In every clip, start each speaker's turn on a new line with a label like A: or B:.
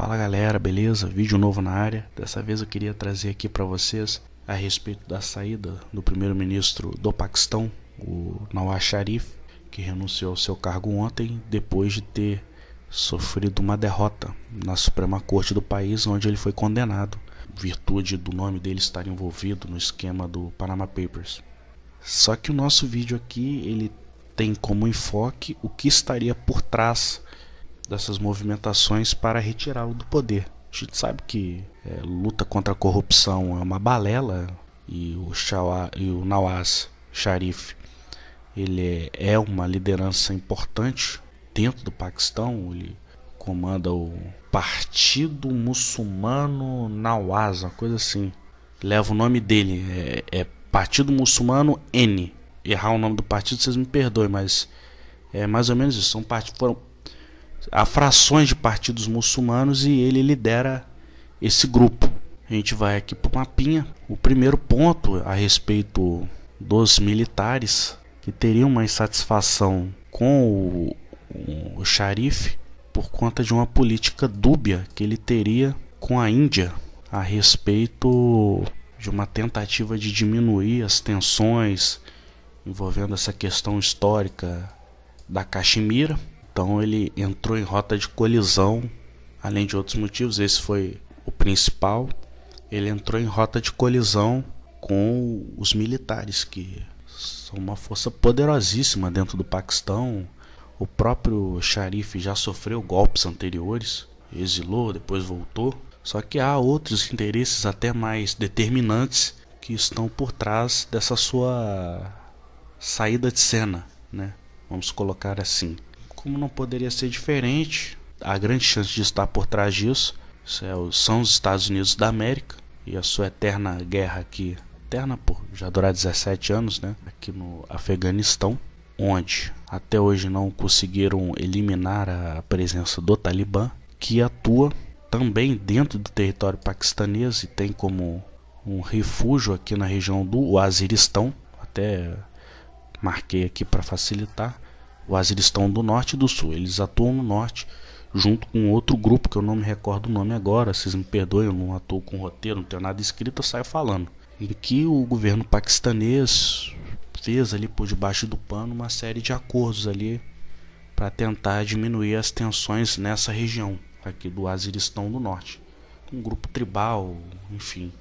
A: Fala galera, beleza? Vídeo novo na área. Dessa vez eu queria trazer aqui para vocês a respeito da saída do primeiro-ministro do Paquistão, o Nawaz Sharif, que renunciou ao seu cargo ontem depois de ter sofrido uma derrota na Suprema Corte do país, onde ele foi condenado, em virtude do nome dele estar envolvido no esquema do Panama Papers. Só que o nosso vídeo aqui ele tem como enfoque o que estaria por trás dessas movimentações para retirá-lo do poder. A gente sabe que luta contra a corrupção é uma balela e o Nawaz Sharif ele é uma liderança importante dentro do Paquistão. Ele comanda o Partido Muçulmano Nawaz, uma coisa assim. Leva o nome dele, é Partido Muçulmano N. Errar o nome do partido, vocês me perdoem, mas é mais ou menos isso. Há frações de partidos muçulmanos e ele lidera esse grupo. A gente vai aqui para o mapinha. O primeiro ponto a respeito dos militares que teriam uma insatisfação com o Sharif por conta de uma política dúbia que ele teria com a Índia a respeito de uma tentativa de diminuir as tensões envolvendo essa questão histórica da Caxemira. Então ele entrou em rota de colisão, além de outros motivos, esse foi o principal. Ele entrou em rota de colisão com os militares, que são uma força poderosíssima dentro do Paquistão. O próprio Sharif já sofreu golpes anteriores, exilou, depois voltou. Só que há outros interesses até mais determinantes que estão por trás dessa sua saída de cena, né? Vamos colocar assim. Como não poderia ser diferente, a grande chance de estar por trás disso são os Estados Unidos da América e a sua eterna guerra aqui, eterna por já durar 17 anos, né? Aqui no Afeganistão, onde até hoje não conseguiram eliminar a presença do Talibã, que atua também dentro do território paquistanês e tem como um refúgio aqui na região do Waziristão. Até marquei aqui para facilitar. O Waziristão do norte e do sul. Eles atuam no norte junto com outro grupo que eu não me recordo o nome agora. Vocês me perdoem, eu não atuo com roteiro, não tenho nada escrito, eu saio falando. Em que o governo paquistanês fez ali por debaixo do pano uma série de acordos ali para tentar diminuir as tensões nessa região aqui do Waziristão do norte. Um grupo tribal, enfim.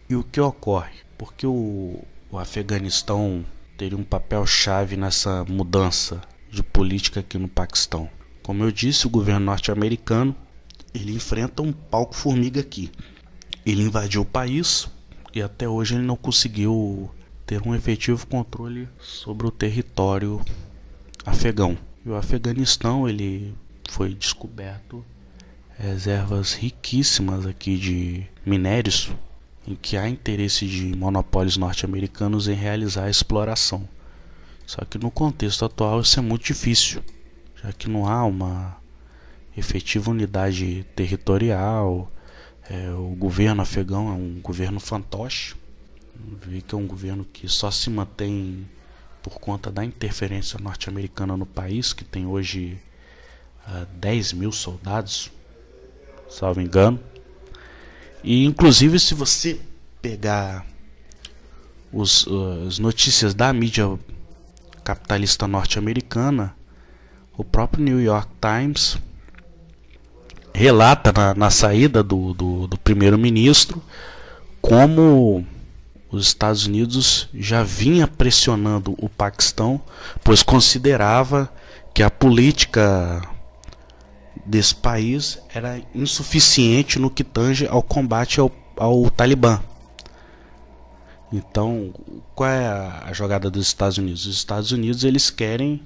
A: E o que ocorre? Porque o Afeganistão teria um papel chave nessa mudança de política aqui no Paquistão. Como eu disse, o governo norte-americano ele enfrenta um palco formiga aqui. Ele invadiu o país e até hoje ele não conseguiu ter um efetivo controle sobre o território afegão. E o Afeganistão ele foi descoberto reservas riquíssimas aqui de minérios em que há interesse de monopólios norte-americanos em realizar a exploração. Só que no contexto atual isso é muito difícil, já que não há uma efetiva unidade territorial. O governo afegão é um governo fantoche, vê que é um governo que só se mantém por conta da interferência norte-americana no país, que tem hoje 10 mil soldados, salvo engano. E inclusive se você pegar as notícias da mídia capitalista norte-americana, o próprio New York Times relata na saída do primeiro-ministro como os Estados Unidos já vinha pressionando o Paquistão, pois considerava que a política desse país era insuficiente no que tange ao combate ao Talibã. Então, qual é a jogada dos Estados Unidos? Os Estados Unidos eles querem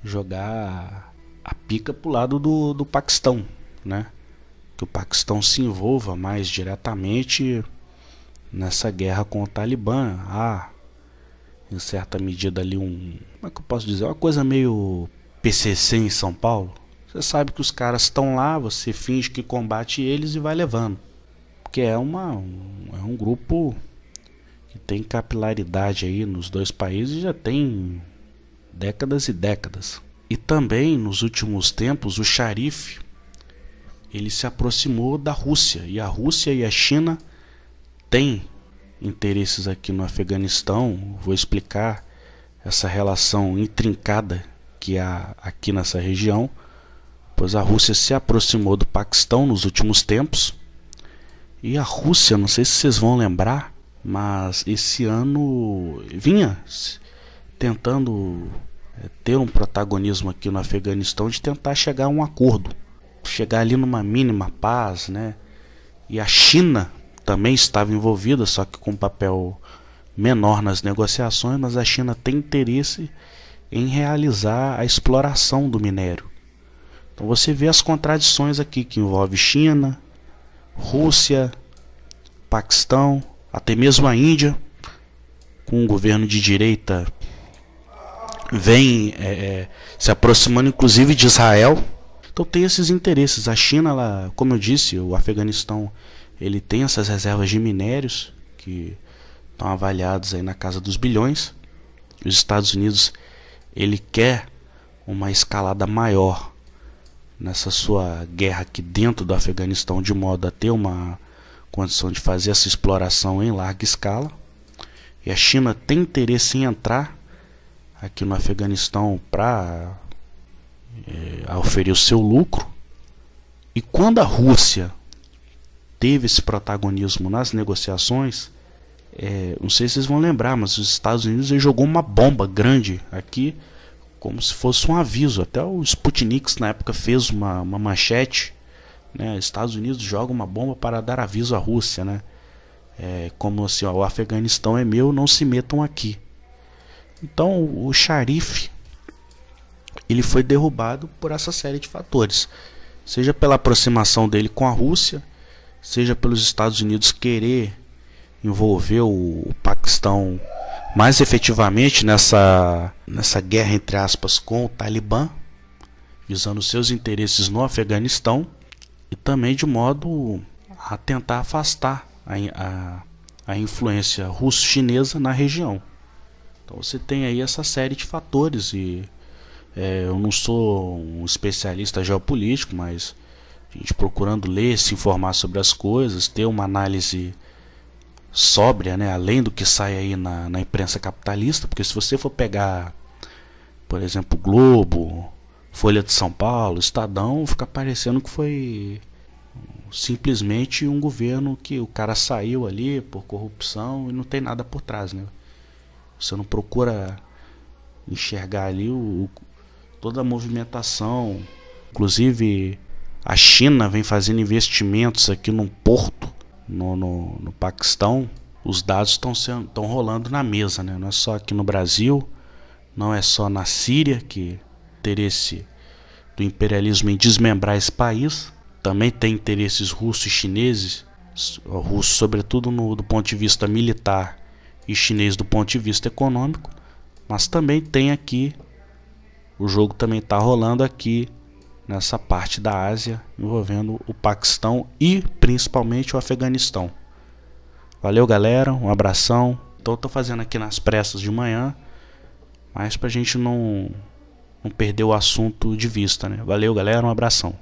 A: jogar a pica para o lado do Paquistão, né? Que o Paquistão se envolva mais diretamente nessa guerra com o Talibã. Em certa medida ali como é que eu posso dizer? Uma coisa meio PCC em São Paulo. Você sabe que os caras estão lá, você finge que combate eles e vai levando. Porque é um grupo que tem capilaridade aí nos dois países, já tem décadas e décadas. E também nos últimos tempos o Sharif ele se aproximou da Rússia, e a Rússia e a China têm interesses aqui no Afeganistão. Vou explicar essa relação intrincada que há aqui nessa região, pois a Rússia se aproximou do Paquistão nos últimos tempos. E a Rússia, não sei se vocês vão lembrar, mas esse ano vinha tentando ter um protagonismo aqui no Afeganistão, de tentar chegar a um acordo, chegar ali numa mínima paz, né? E a China também estava envolvida, só que com um papel menor nas negociações, mas a China tem interesse em realizar a exploração do minério. Então você vê as contradições aqui, que envolve China, Rússia, Paquistão, até mesmo a Índia, com um governo de direita, vem se aproximando inclusive de Israel. Então tem esses interesses. A China, ela, como eu disse, o Afeganistão, ele tem essas reservas de minérios que estão avaliadas aí na casa dos bilhões. Os Estados Unidos, ele quer uma escalada maior nessa sua guerra aqui dentro do Afeganistão, de modo a ter uma condição de fazer essa exploração em larga escala. E a China tem interesse em entrar aqui no Afeganistão para oferir o seu lucro. E quando a Rússia teve esse protagonismo nas negociações, não sei se vocês vão lembrar, mas os Estados Unidos jogou uma bomba grande aqui, como se fosse um aviso. Até o Sputnik na época fez uma manchete, né? Estados Unidos joga uma bomba para dar aviso à Rússia, né? Como assim, ó, o Afeganistão é meu, não se metam aqui. Então o Sharif, ele foi derrubado por essa série de fatores, seja pela aproximação dele com a Rússia, seja pelos Estados Unidos querer envolver o Paquistão mais efetivamente nessa guerra, entre aspas, com o Talibã, visando seus interesses no Afeganistão, e também de modo a tentar afastar a influência russo-chinesa na região. Então você tem aí essa série de fatores, e eu não sou um especialista geopolítico, mas a gente procurando ler, se informar sobre as coisas, ter uma análise sóbria, né, além do que sai aí na imprensa capitalista, porque se você for pegar, por exemplo, Globo, Folha de São Paulo, Estadão, fica parecendo que foi simplesmente um governo que o cara saiu ali por corrupção e não tem nada por trás, né? Você não procura enxergar ali toda a movimentação. Inclusive a China vem fazendo investimentos aqui num porto no Paquistão. Os dados estão rolando na mesa, né? Não é só aqui no Brasil, não é só na Síria, que interesse do imperialismo em desmembrar esse país. Também tem interesses russos e chineses, russos sobretudo do ponto de vista militar e chinês do ponto de vista econômico, mas também tem aqui, o jogo também está rolando aqui nessa parte da Ásia, envolvendo o Paquistão e principalmente o Afeganistão. Valeu, galera, um abração. Então eu tô fazendo aqui nas pressas de manhã, mas pra gente não perder o assunto de vista, né? Valeu, galera, um abração.